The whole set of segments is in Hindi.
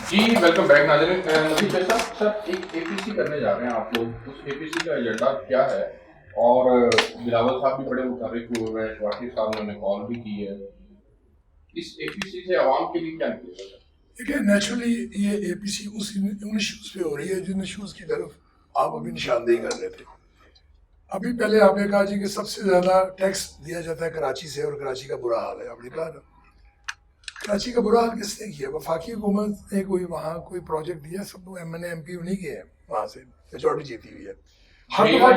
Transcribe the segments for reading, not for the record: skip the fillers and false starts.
जी वेलकम बैक नाज़रीन। नबी जैसा सर एक एपीसी करने जा रहे हैं आप लोग, उस एपीसी का एजेंडा क्या है? और बिलावल साहब भी बड़े मुताबिक हुए हैं, शवाकी साहब ने उन्हें कॉल भी की है। इस एपीसी से आवाम के लिए क्या निकलेगा? देखिए नेचुरली ये एपीसी उन इश्यूज पे हो रही है जिन इश्यूज की तरफ आप अभी निशानदेही कर रहे थे। अभी पहले आपने कहा जी कि सबसे ज्यादा टैक्स दिया जाता है कराची से और कराची का बुरा हाल है। आपने कहा ना कराची का बुरा हाल किसने किया? वफाकी हुकूमत ने कोई वहाँ कोई प्रोजेक्ट दिया, सब लोग MNA MP नहीं किए हैं, वहाँ से मेजॉरिटी जीती हुई है। हर दफा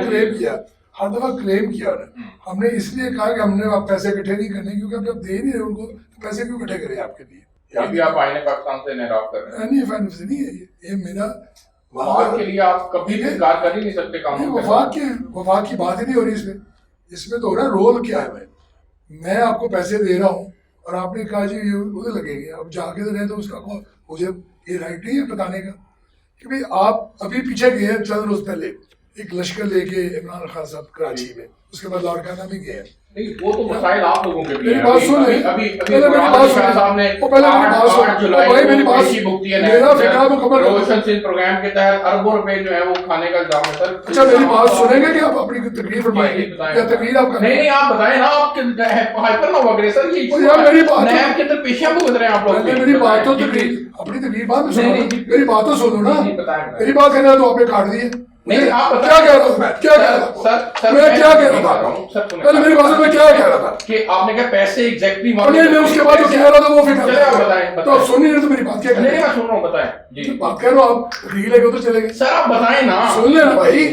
क्लेम किया उन्होंने। हमने इसलिए कहा कि हमने आप पैसे इकट्ठे नहीं करने, क्योंकि अब जब दे नहीं रहे उनको तो पैसे क्यों इकट्ठे करें आपके लिए? अभी आप आईने पाकिस्तान से निराश कर रहे हैं। नहीं फाइनेंस नहीं है ये मेरा वफाक के लिए आप कभी भी इनकार कर ही नहीं सकते कानून। वफाक की बात ही नहीं हो रही इसमें तो हो रहा है रोल क्या है। मैं आपको पैसे दे रहा हूँ और आपने कहा जी ये उधर लगेंगे, अब जाके तो रहे तो उसका मुझे ये राइट नहीं है बताने का कि भाई आप अभी पीछे गए हैं चंद रोज पहले एक लश्कर लेके इमरान खान साहब कराची में, उसके बाद लाड़काना भी गए हैं। नहीं वो तो मसाइल आप लोगों के लिए मेरी बात सुन ले, पहले मेरी बात सुन, मेरा फिक्र मुकम्मल रोशन सिंह प्रोग्राम के तहत अरबों रुपए जो है वो खाने का इल्जाम है सर। अच्छा मेरी बात सुनेंगे कि आप अपनी तकरीर फरमाएंगे या तकरीर आप करेंगे? नहीं आप बताएं ना, आप हाइपर ना हो गए सर। ये मेरी बात नैब के अंदर पेशियां भुगत रहे हैं आप लोग। मेरी बात तो तकरीर अपनी तकरीर बात में सुनो, मेरी बात तो सुनो ना। मेरी बात कहना तो आपने काट दिए। नहीं आप क्या कह रहा था? मैं क्या कह रहा था? मैं क्या कह रहा था? पहले मेरी बात में क्या कह रहा था कि आपने कहा पैसे एग्जैक्टली नहीं, मैं उसके बाद जो कह रहा था वो फिर चले आप बताएं। तो आप सुन नहीं रहे तो मेरी बात क्या कर रहे हैं? मैं सुन रहा हूँ, बताएं जी। बात कह रहा हूँ, आप रील है तो चलेंगे सर आप बताएं ना। सुन लेना भाई,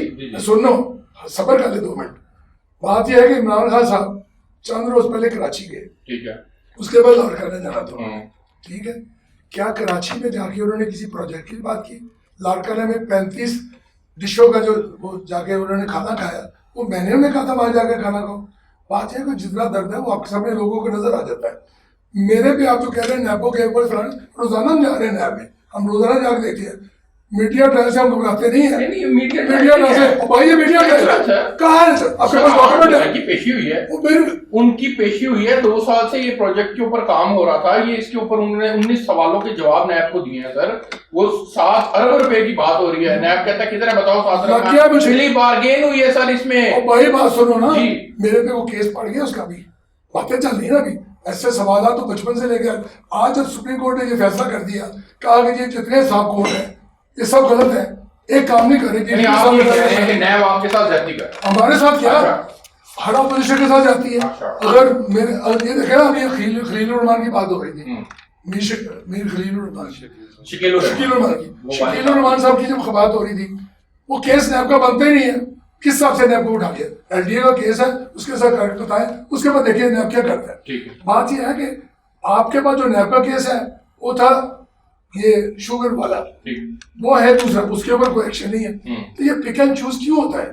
सुन लो, सबर कर ले 2 मिनट। बात यह है कि इमरान खान साहब चंद रोज पहले कराची गए, ठीक है, उसके बाद लाड़काना जाना था, ठीक है। क्या कराची में जाके उन्होंने किसी प्रोजेक्ट की बात की? लाड़काना में 35 डिशों का जो वो जाके उन्होंने खाना खाया, वो मैंने उन्हें कहा था वहां जाकर खाना खाओ। बात है कि जितना दर्द है वो आपके सामने लोगों को नजर आ जाता है। मेरे भी आप जो कह रहे हैं नैबो के ऊपर रोजाना हम जा रहे हैं नैब में, हम रोजाना जाकर देखते हैं। मीडिया ट्रायल से हम घबराते नहीं है। मीडिया ट्रायल से भाई ये मीडिया ट्रायल कहाँ है सर? आपके पास डॉक्यूमेंट है? की पेशी हुई है, उनकी पेशी हुई है। 2 साल से ये प्रोजेक्ट के ऊपर काम हो रहा था। ये इसके ऊपर उन्होंने 19 सवालों के जवाब नैब को दिए हैं सर। वो 7 अरब रुपए की बात हो रही है। नैब कहता है किधर है बताओ? 7 अरब पिछली बार्गेन हुई है सर इसमें। भाई बात सुनो ना, मेरे पे वो केस पड़ गया, उसका भी बातें चल रही है ना अभी। ऐसे सवाल तो बचपन से लेकर आज जब सुप्रीम कोर्ट ने ये फैसला कर दिया, कहा कि ये जितने साहब कोर्ट है ये सब गलत है, एक काम नहीं करेगी। नैब आपके साथ जाती है? हमारे साथ क्या, हर ऑपोजिशन के साथ जाती है। अगर मेरे ये देखे ना, अभी खलील रहमान की बात हो रही थी, मीर खलील रहमान, शकील रहमान साहब की जब बात हो रही थी, वो केस नैब का बनता ही नहीं है। किस हिसाब से नैब को उठा लिया? LDA का केस है, उसके साथ करेक्ट बताएं, उसके बाद देखिए नैब क्या करता है। बात यह है कि आपके पास जो नैब का केस है वो था ये शुगर वाला, वो है दूसरा, उसके ऊपर कोई एक्शन नहीं है। तो ये पिक एंड चूज क्यों होता है?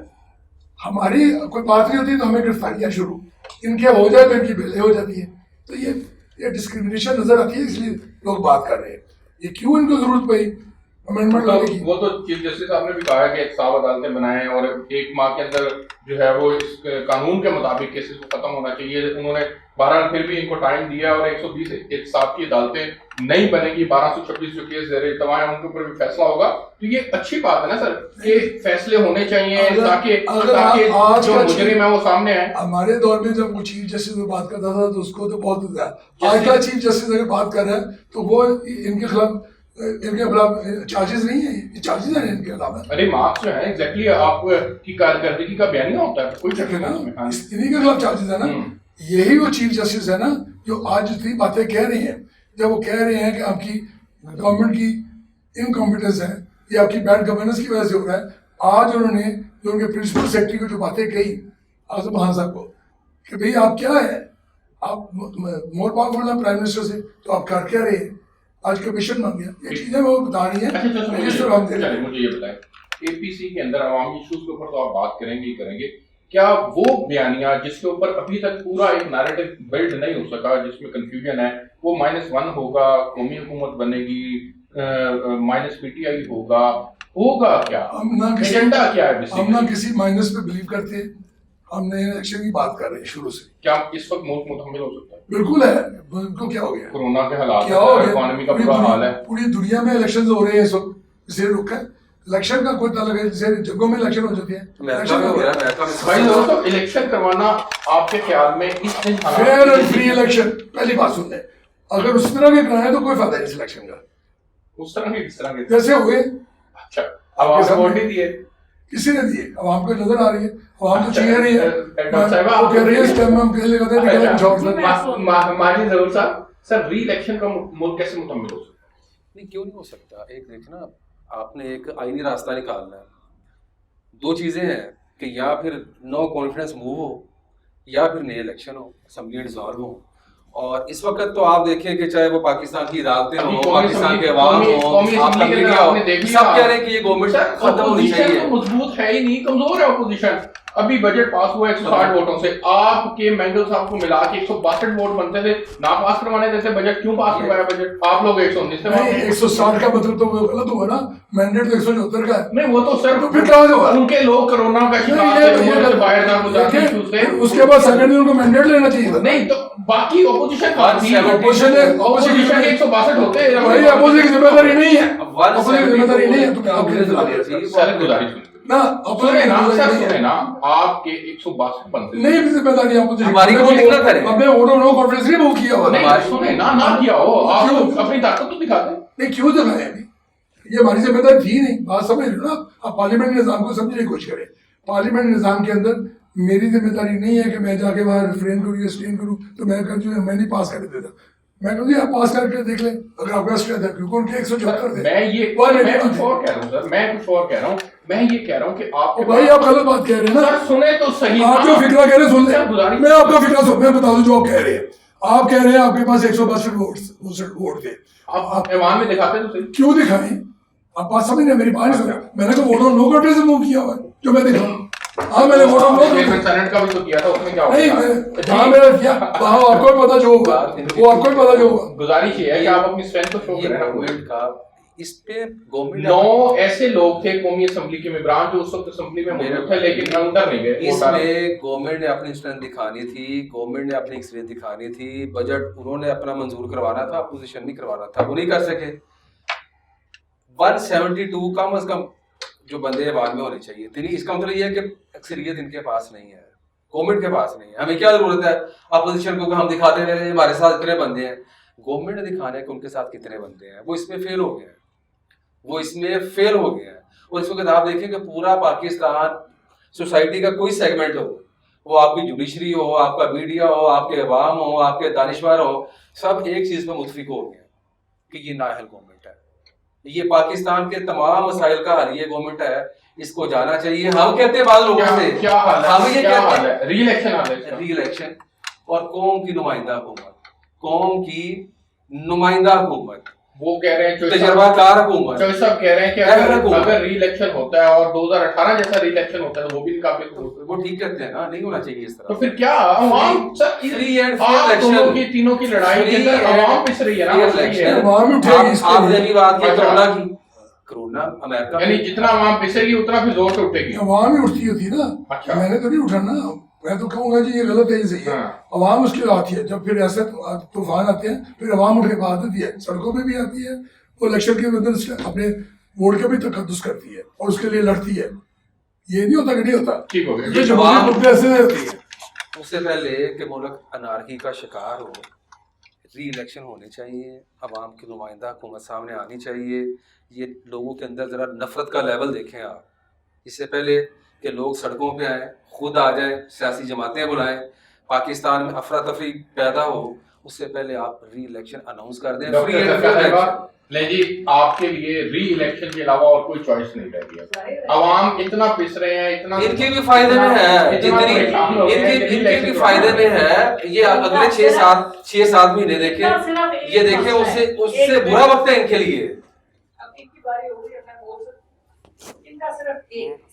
हमारी कोई बात नहीं होती तो हमें गिरफ्तारियां शुरू, इनके हो जाए तो इनकी बेले हो जाती है। तो ये डिस्क्रिमिनेशन नजर आती है, इसलिए लोग बात कर रहे हैं। ये क्यों इनको जरूरत पड़ी अमेंडमेंट लाने की? वो तो चीफ जस्टिस साहब ने भी कहा है कि 100 अदालतें बनाएं और 1 माह के अंदर जो है वो इस कानून के मुताबिक केसेस को खत्म होना चाहिए। उन्होंने 12 फिर भी इनको टाइम दिया और 120 इंसाफ की अदालतें नहीं बनेगी। 1226 जो केस दे रहे तमाम उनके ऊपर भी फैसला होगा। तो ये अच्छी बात है ना सर कि फैसले होने चाहिए ताकि जो मुजरिम है वो सामने आए। हमारे दौर में जब वो चीफ जस्टिस में बात करता था तो उसको तो बहुत, आज का चीफ जस्टिस अगर बात कर रहे हैं तो वो इनके खिलाफ चार्जेस नहीं है, ये चार्जेस है इनके खिलाफ। अरे मार्क्स जो है एग्जैक्टली आपकी कारकर्दगी का बयान नहीं होता है, कोई चक्कर नहीं, इन्हीं के खिलाफ चार्जेस है ना। यही वो चीफ जस्टिस है ना जो आज जितनी बातें कह रहे हैं, जब वो कह रहे हैं कि आपकी गवर्नमेंट की इनकॉम्पिटेंस है या आपकी बैड गवर्नेंस की वजह से हो रहा है। आज उन्होंने जो उनके प्रिंसिपल सेक्रेटरी को जो बातें कही आजम खान साहब को कि भाई आप क्या है, आप मोर पावरफुल है प्राइम मिनिस्टर से, तो आप कर क्या रहे हैं? आज कमीशन बन गया, ये चीजें वो बता रही है। मुझे ये बताएं, एपीसी के अंदर अवामी इश्यूज के ऊपर तो आप बात करेंगे ही करेंगे, क्या वो बयानिया जिसके ऊपर अभी तक पूरा एक नैरेटिव बिल्ड नहीं हो सका, जिसमें कंफ्यूजन है, वो -1 होगा, कौमी हुकूमत बनेगी, -PTI होगा क्या? एजेंडा क्या है? हम ना किसी माइनस पे बिलीव करते, हम नए इलेक्शन की बात कर रहे हैं शुरू से। क्या इस वक्त मुल्क मुतहम्मिल हो सकता है? बिल्कुल है। बिल्कुल, क्या हो गया? कोरोना के हालात, क्या हो गया? इकोनॉमी का बुरा हाल है। पूरी दुनिया में इलेक्शन हो रहे हैं इस वक्त, इसे रुका है। इलेक्शन का कोई ताल्लुक है? जैसे जगहों में इलेक्शन हो जाते हैं, भाई दोस्तों, इलेक्शन करवाना आपके ख्याल में इस दिन फेयर एंड फ्री इलेक्शन, पहली बात सुन ले, अगर उस तरह के कराए तो कोई फायदा नहीं इस इलेक्शन का। उस तरह के किस तरह के जैसे हुए, अच्छा, अब आपने वोट नहीं दिए, किसी ने दिए, अब आपको नजर आ रही है, अब आप तो चाहिए रही है, डॉक्टर साहब वो कह रही है इस टाइम में हम पहले कहते हैं माजी जरूर साहब, सर री इलेक्शन का मुल्क कैसे मुकम्मल हो सकता है? नहीं, क्यों नहीं हो सकता? एक देखना, आपने एक आईनी रास्ता निकालना है। दो चीज़ें हैं कि या फिर नो कॉन्फिडेंस मूव हो या फिर नए इलेक्शन हो, असेंबली डिसॉल्व हो। और इस वक्त तो आप देखें कि चाहे वो पाकिस्तान की अदालतें हो, पाकिस्तान के अवाम हो, आपका मीडिया हो, सब कह रहे हैं कि ये गवर्नमेंट खत्म होनी चाहिए। मजबूत है ही नहीं, कमजोर है ऑपोजिशन। अभी बजट पास हुआ 160 वोटों से, आपके मैंगल साहब को मिला के 162 वोट बनते थे, ना पास करवाने देते बजट। क्यों पास करवाया बजट? आप लोग 119 से 160 का मतलब तो वो गलत हुआ ना, मैंडेट तो 174 का है। नहीं, वो तो सर तो फिर कहाँ हुआ? उनके लोग कोरोना का शिकार थे, बाहर ना गुजारते थे, उसके बाद सेकंड उनको मैंडेट लेना चाहिए। नहीं तो बाकी ऑपोजिशन ऑपोजिशन 162 होते हैं भाई, अपोजिशन की जिम्मेदारी नहीं है, अपोजिशन की जिम्मेदारी नहीं है। तो आप गुजारिश ना सुने ना, आपके 162 बनते नहीं जिम्मेदारी अपोजिशन हमारी को कितना करें? हमने वोटों नो कॉन्फ्रेंस नहीं बुक किया हुआ। नहीं सुने ना किया हो, आप अपनी ताकत तो दिखा दें। नहीं, क्यों दिखाया? ये हमारी जिम्मेदारी थी नहीं, बात समझ रहे हो ना आप? पार्लियामेंट निजाम को समझने की कोशिश करें। पार्लियामेंट निजाम के अंदर मेरी जिम्मेदारी नहीं है कि मैं जाके वहां रेफरेंड करूँ या स्टेन करूँ, तो मैं कर जो मैं नहीं पास कर देता। मैं कहूँ आप पास करके देख लें अगर आपका स्ट्रेंथ है, क्योंकि उनके 174 थे। मैं कुछ और कह रहा हूँ सर, मैं कुछ और कह रहा हूँ। मैं ये कह रहा हूँ कि आप भाई आप गलत बात कह रहे हैं ना। सर सुने तो सही, आप जो फिक्रा कह रहे हैं सुन ले, मैं आपका फिक्रा सुन, मैं बता दूं जो आप कह रहे हैं। आप कह रहे हैं आपके पास 162 वोट थे, आप ऐवान में दिखाते तो सही। क्यों दिखाएं? आप बात समझ रहे, मेरी बात नहीं सुन। मैंने तो वोट नो कॉन्फ्रेंस मूव किया हुआ है, जो मैं दिखाऊं। हाँ, मैंने वोट नो सेनेट का भी तो किया था, उसमें क्या नहीं, जहाँ मैंने किया वहाँ आपको भी पता जो होगा, वो आपको भी पता जो होगा। गुजारिश ये है कि आप अपनी स्ट्रेंथ को शो करें ना। गवर्नमेंट का इस पे गवर्नमेंट 9 ऐसे लोग थे कौमी असेंबली के मेंबरान जो उस वक्त असेंबली में मौजूद थे, लेकिन अंदर नहीं गए। इसमें गवर्नमेंट ने अपनी स्ट्रेंथ दिखानी थी, गवर्नमेंट ने अपनी एक्सपीरियंस दिखानी थी। बजट उन्होंने अपना मंजूर करवाना था, अपोजिशन नहीं करवाना था, वो नहीं कर सके। 172 कम से कम जो बंदे बाद में होने चाहिए थे। इसका मतलब ये है कि अक्सरियत इनके पास नहीं है, गवर्नमेंट के पास नहीं है। हमें क्या जरूरत है अपोजिशन को? हम दिखाते रहे हमारे साथ इतने बंदे हैं। गवर्नमेंट ने दिखाना है कि उनके साथ कितने बंदे हैं। वो इसमें फेल हो गए हैं, वो इसमें फेल हो गए हैं। और इस वक्त आप देखें कि पूरा पाकिस्तान सोसाइटी का कोई सेगमेंट हो, वो आपकी जुडिशरी हो, आपका मीडिया हो, आपके अवाम हो, आपके दानिशवर हो, सब एक चीज पर मुतफिक हो गए कि ये नाअहल गवर्नमेंट है। ये पाकिस्तान के तमाम मसाइल का हल ये गवर्नमेंट है, इसको जाना चाहिए। हम कहते हैं बाद लोगों से क्या हाल है, हम ये कहते हैं री इलेक्शन री इलेक्शन और कौम की नुमाइंदा हुकूमत, कौम की नुमाइंदा हुकूमत, वो कह रहे हैं तजर्बाकार हुकूमत। चौधरी साहब कह रहे हैं कि अगर री इलेक्शन होता है और 2018 जैसा री इलेक्शन होता है तो वो भी काफी वो ठीक करते हैं ना, नहीं होना चाहिए इस तरह। तो फिर क्या अवाम फ्री एंड फेयर इलेक्शन, तीनों की लड़ाई के अंदर अवाम पिस रही है ना। आपने भी बात की कोरोना की, कोरोना अमेरिका यानी जितना अवाम पिसेगी उतना फिर जोर से उठेगी। अवाम ही उठती होती ना। अच्छा, मैंने तो नहीं उठा ना, मैं तो कहूंगा जी ये गलत है, ये सही है। अवाम उसकी आती है, जब फिर ऐसे तूफान आते हैं फिर अवाम उठ के आती है, सड़कों पे भी आती है, वो इलेक्शन के अंदर अपने वोट का भी तकद्दुस करती है और उसके लिए लड़ती है। ये नहीं होता कि नहीं होता, ठीक हो गया। ये जवाब मुद्दे ऐसे नहीं होती है। उससे पहले कि मुल्क अनारकी का शिकार हो, री इलेक्शन होने चाहिए, अवाम की नुमाइंदा हुकूमत सामने आनी चाहिए। ये लोगों के अंदर ज़रा नफरत का लेवल देखें आप। इससे पहले कि लोग सड़कों पे आएँ, खुद आ जाएं, सियासी जमातें बुलाएं, पाकिस्तान में अफरा तफरी पैदा हो, उससे पहले आप री इलेक्शन अनाउंस कर दें। Free and fair election. नहीं जी, आपके लिए री इलेक्शन के अलावा और कोई चॉइस नहीं रह गया। अवाम इतना पिस रहे हैं, इतना इनके भी फायदे में है, जितनी इनके भी फायदे में है। ये अगले 6-7 महीने देखें, ये देखें, उससे बुरा वक्त है इनके लिए। अब इनकी बारी हो गई, मैं बोल सकती, इनका सिर्फ एक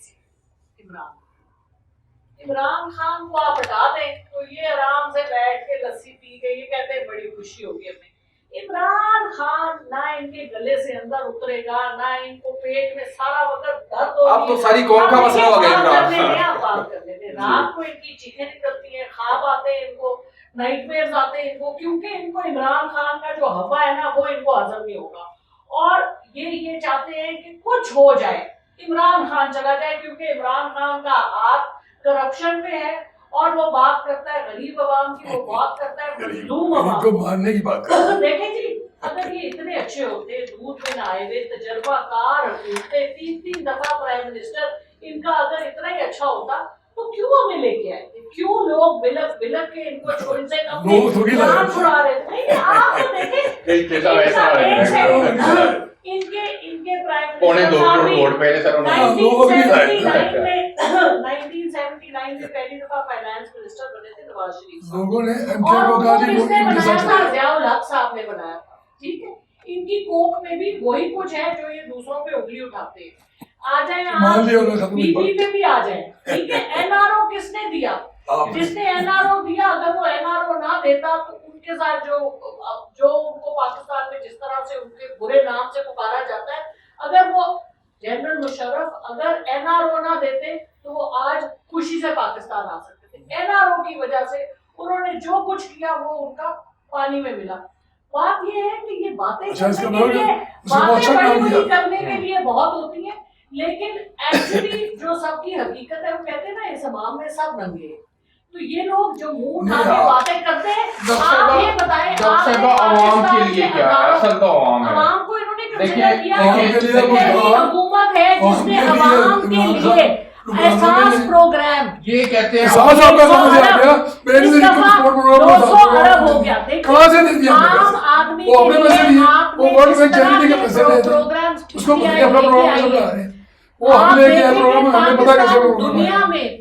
इमरान खान को आप हटा दें तो ये आराम से बैठ के लस्सी पी के ये कहते हैं बड़ी खुशी होगी हमें। इमरान खान ना इनके गले से अंदर उतरेगा, ना इनको पेट में सारा वक्त दर्द होगी। अब तो सारी कौम का मसला हो गया इमरान खान। रात को इनकी चीखें निकलती हैं, ख्वाब आते हैं इनको, नाइटमेयर्स आते हैं इनको, क्योंकि इनको इमरान खान का जो हवा है ना वो इनको हजम नहीं होगा। और ये चाहते हैं कि कुछ हो जाए, इमरान खान चला जाए, क्योंकि इमरान खान का हाथ करप्शन पे है और वो बात करता है गरीब आवाम की, वो बात करता है मजलूम आवाम को मारने की बात कर। देखें जी, अगर ये इतने अच्छे होते, दूध में नहाए हुए, तजर्बाकार होते, 3-3 दफा प्राइम मिनिस्टर, इनका अगर इतना ही अच्छा होता तो क्यों हमें लेके आए थे? क्यों लोग बिलक के इनको छोड़ से अपने जान छुड़ा रहे थे? नहीं, आप तो देखें इनके प्राइम पौने 2 करोड़ वोट पहले सर 1979 में पहली दफा फाइनेंस मिनिस्टर बने थे नवाज शरीफ लोगों ने और उनको किसने बनाया था? ज़ियाउल हक साहब ने बनाया था। ठीक है, इनकी कोक में भी वही कुछ है जो ये दूसरों पे उंगली उठाते हैं। आ जाए आप बीपी पे भी आ जाए, ठीक है। एनआरओ किसने दिया? जिसने एनआरओ दिया, अगर वो एनआरओ ना देता तो उनके साथ जो उनको पाकिस्तान में जिस तरह से उनके बुरे नाम से पुकारा जाता है, अगर वो जनरल मुशर्रफ अगर एनआरओ ना देते तो वो आज खुशी से पाकिस्तान आ सकते थे। एनआरओ की वजह से उन्होंने जो कुछ किया वो उनका पानी में मिला। बात ये है कि ये बातें करने के लिए बहुत होती है, लेकिन एक्चुअली जो सबकी हकीकत है वो कहते हैं ना, इस समाज में सब नंगे हैं। तो ये लोग जो मुंह उठा के बातें करते हैं, आप ये बताएं आवाम के लिए क्या है? असल तो आवाम को इन्होंने कंसीडर किया। हुकूमत है जिसने आवाम के लिए एहसास प्रोग्राम, ये कहते हैं 200 अरब हो गया। देखिए आम आदमी के लिए आपने प्रोग्राम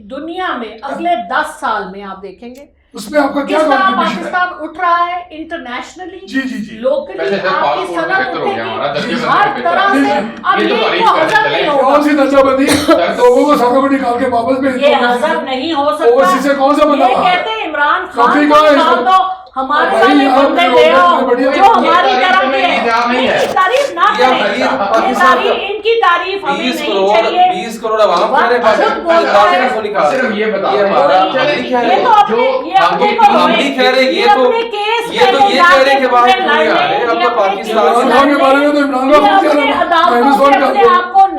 दुनिया में अगले 10 साल में आप देखेंगे उसमें आपका क्या पाकिस्तान उठ रहा है इंटरनेशनली, जी लोकली आपकी सनद उठेगी हर तरह से। अब ये तो हजम नहीं होगा, कौन सी दर्जाबंदी लोगों को सारों को निकाल के वापस भेज, ये हजम नहीं हो सकता। से कौन सा बंदा? ये कहते हैं इमरान खान को निकाल दो, हमारे वाले बंदे ले आओ जो हमारी तरह के तारीफ ना करें। इनकी तारीफ हमें नहीं चाहिए। 20 करोड़ आवाम कह रहे हैं, सिर्फ ये बताओ, ये तो हम नहीं कह रहे, ये तो ये कह रहे कि बात नहीं आ रहे। अब तो पाकिस्तान के बारे में तो इमरान आपको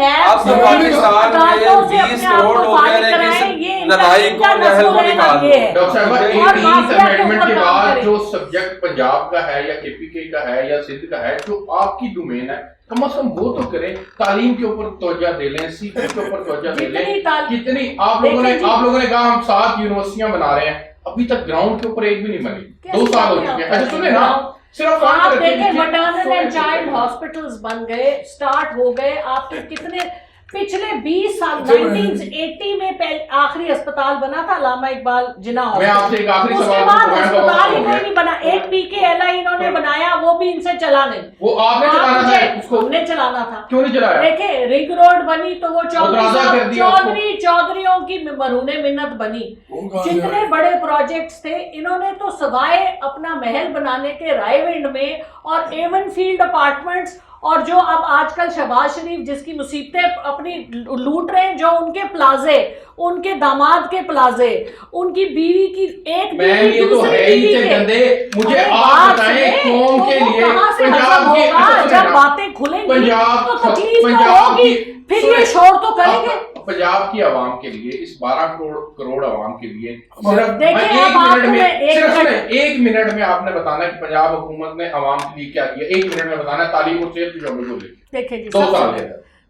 आप तो पाकिस्तान में 20 करोड़ लोग कह रहे हैं कि नदाइक को नहल को निकाल दो। डॉक्टर साहब 18 अमेंडमेंट के बाद जो सब्जेक्ट पंजाब का है या केपीके का है या सिंध का है, जो आपकी डोमेन है, कम से कम वो तो करें। तालीम के ऊपर तवज्जो दे लें, सीखने के ऊपर तवज्जो दे लें। कितनी आप लोगों ने कहा हम 7 यूनिवर्सिटियां बना रहे हैं, अभी तक ग्राउंड के ऊपर एक भी नहीं बनी। 2 साल हो चुके हैं। अच्छा सुने ना, सिर्फ आप देखें मैटरनल एंड चाइल्ड हॉस्पिटल्स बन गए, स्टार्ट हो गए। आपके कितने पिछले 20 साल 1980 में आखिरी अस्पताल बना था अल्लामा इकबाल जिन्ना हॉस्पिटल, उसके बाद अस्पताल ही कोई नहीं बना। एक पीकेएलआई इन्होंने बनाया, वो भी इनसे चला नहीं। वो आपने चलाना था, उसको हमने चलाना था। क्यों नहीं चलाया? देखे रिंग रोड बनी तो वो चौधरियों की मरहूने मिन्नत बनी। जितने बड़े प्रोजेक्ट्स थे इन्होंने तो सवाए अपना महल बनाने के रायविंड में और एवन फील्ड अपार्टमेंट्स, और जो अब आजकल शहबाज शरीफ जिसकी मुसीबतें अपनी लूट रहे हैं, जो उनके प्लाजे, उनके दामाद के प्लाजे, उनकी बीवी की एक बीवी दूसरी बीवी के, मुझे आप बताएं कौम के लिए पंजाब के जब बातें खुलेंगी तो तकलीफ तो होगी, फिर ये शोर तो करेंगे। पंजाब की आवाम के लिए, इस 12 करोड़ आवाम के लिए सिर्फ एक मिनट में आपने बताना कि पंजाब हुकूमत ने आवाम के लिए क्या किया। 1 मिनट में बताना तालीम और सेहत के शोबे को लेकर। देखिए जी,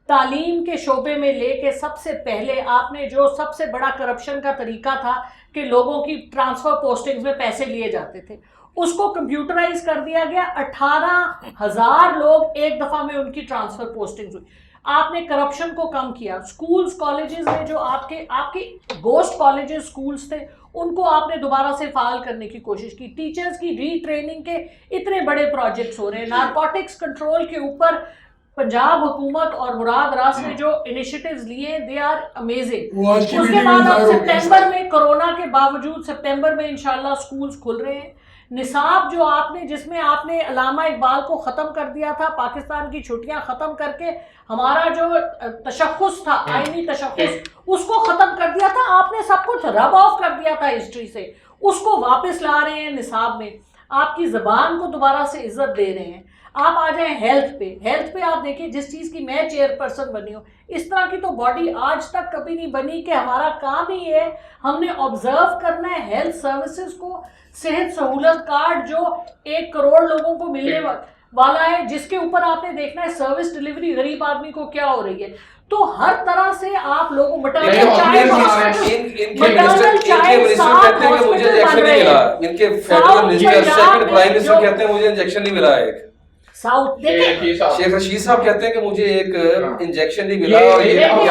तालीम के शोबे में लेके सबसे पहले आपने जो सबसे बड़ा करप्शन का तरीका था कि लोगों की ट्रांसफर पोस्टिंग्स में पैसे लिए जाते थे, उसको कंप्यूटराइज कर दिया गया। 18,000 लोग एक दफा में उनकी ट्रांसफर पोस्टिंग्स हुई। आपने करप्शन को कम किया। स्कूल्स कॉलेजेस में जो आपके गोस्ट कॉलेजेस स्कूल्स थे उनको आपने दोबारा से फाल करने की कोशिश की। टीचर्स की रीट्रेनिंग के इतने बड़े प्रोजेक्ट्स हो रहे हैं। नारकोटिक्स कंट्रोल के ऊपर पंजाब हुकूमत और मुराद रास ने जो इनिशिएटिव्स लिए, दे आर अमेजिंग। उसके बाद अब सितंबर में, कोरोना के बावजूद सितंबर में इंशाल्लाह स्कूल्स खुल रहे हैं। निसाब जो आपने, जिसमें आपने अल्लामा इकबाल को ख़त्म कर दिया था, पाकिस्तान की छुट्टियां ख़त्म करके हमारा जो तशख़्ख़ुस था, आईनी तशख़्ख़ुस, उसको ख़त्म कर दिया था आपने, सब कुछ रब ऑफ कर दिया था हिस्ट्री से, उसको वापस ला रहे हैं निसाब में, आपकी ज़बान को दोबारा से इज्जत दे रहे हैं। आप आ जाएं हेल्थ पे आप देखिए, जिस चीज़ की मैं चेयरपर्सन बनी हूँ, इस तरह की तो बॉडी आज तक कभी नहीं बनी कि हमारा काम ही है, हमने ऑब्जर्व करना है हेल्थ सर्विसेज को, सेहत सहूलत कार्ड जो 1 करोड़ लोगों को मिलने वाला है, जिसके ऊपर आपने देखना है सर्विस डिलीवरी गरीब आदमी को क्या हो रही है। तो हर तरह से आप लोगों इनके मिनिस्टर कहते हैं कि मुझे इंजेक्शन नहीं मिला, इनके federal minister second prime minister कहते हैं मुझे इंजेक्शन नहीं मिला। एक साउथ शेख रशीद साहब कहते हैं कि मुझे एक इंजेक्शन नहीं मिला। और ये आखिरी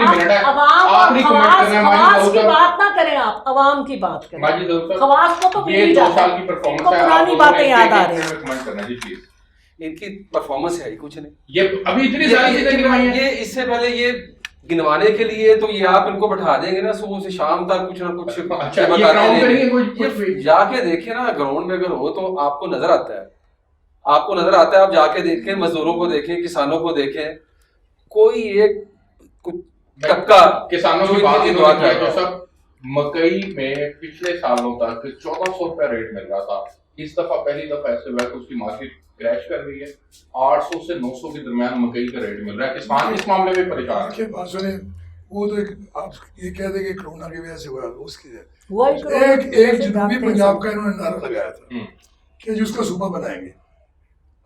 मिनट है, आखिरी खवास की बात ना करें, आप अवाम की बात करें। खवास को तो ये 2 साल की परफॉर्मेंस है, पुरानी बातें याद आ रही हैं। इनकी परफॉर्मेंस है ही कुछ नहीं। ये अभी इतनी सारी चीजें गिनवाई हैं, ये इससे पहले ये गिनवाने के लिए तो ये आप इनको बैठा देंगे ना सुबह से शाम तक कुछ ना कुछ जाके देखे ना ग्राउंड में अगर हो तो आपको नजर आता है, आप जाके देखें, मजदूरों को देखें, किसानों को देखें, कोई एक टक्का किसानों की बात जो सब मकई में पिछले सालों तक 1400 रुपया रेट मिल रहा था, इस दफा पहली दफा ऐसे हुआ कि उसकी मार्केट क्रैश कर रही है, 800 से 900 के दरमियान मकई का रेट मिल रहा है। किसान इस मामले में परेशान है। वो तो आप ये कह देंगे कोरोना की वजह से हुआ, उसकी एक जनूबी पंजाब का इन्होंने नारा लगाया था कि जिसका सूबा बनाएंगे।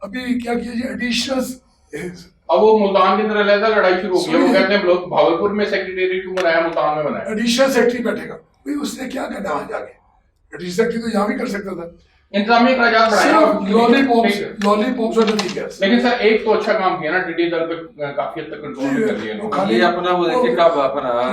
अभी क्या कीजिए एडिशनल, अब वो मुल्तान के अंदर अलग लड़ाई शुरू हो गई, वो कहते हैं लोग भावलपुर में सेक्रेटरी क्यों बनाया, मुल्तान में बनाया। एडिशनल सेक्रेटरी बैठेगा भाई, उसने क्या करना वहां जाके, एडिशनल सेक्रेटरी तो यहाँ भी कर सकता था, इंतजामी खर्चात बढ़ाया, लॉलीपॉप्स और ठीक है। लेकिन सर एक तो अच्छा काम किया ना, टिड्डी दल पे काफी हद तक कंट्रोल कर लिया। ये अपना वो देखिए कब अपना ने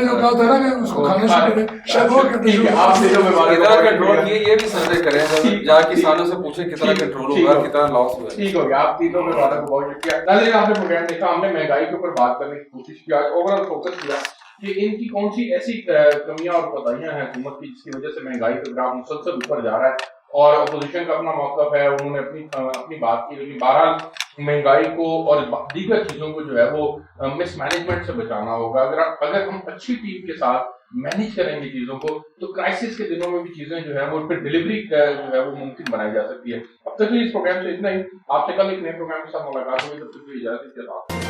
जो कहा था ना कि उसको खाना शुरू करें, शायद वो कितना कंट्रोल किए, ये भी सर्वे करें, जहाँ किसानों से पूछे कितना कंट्रोल हुआ, कितना लॉस हुआ। ठीक हो गया, आप तीनों में वादा को बहुत शुक्रिया। नाज़रीन, आपने प्रोग्राम देखा, हमने महंगाई के ऊपर बात करने की कोशिश की, आज ओवरऑल फोकस किया कि इनकी कौन सी ऐसी कमियां और कोताहियां हैं हुकूमत की जिसकी वजह से महंगाई का ग्राफ मुसलसल ऊपर जा रहा है, और अपोजिशन का अपना मौक़िफ़ है, उन्होंने अपनी बात की। लेकिन बहरहाल महंगाई को और दीगर चीज़ों को जो है वो मिसमैनेजमेंट से बचाना होगा। अगर हम अच्छी टीम के साथ मैनेज करेंगे चीज़ों को, तो क्राइसिस के दिनों में भी चीज़ें जो है वो फिर डिलीवरी जो है वो मुमकिन बनाई जा सकती है। अब तक इस प्रोग्राम से इतना ही, आपसे कल एक नए प्रोग्राम के साथ मुलाकात होगी, तब तक इजाज़त दीजिए।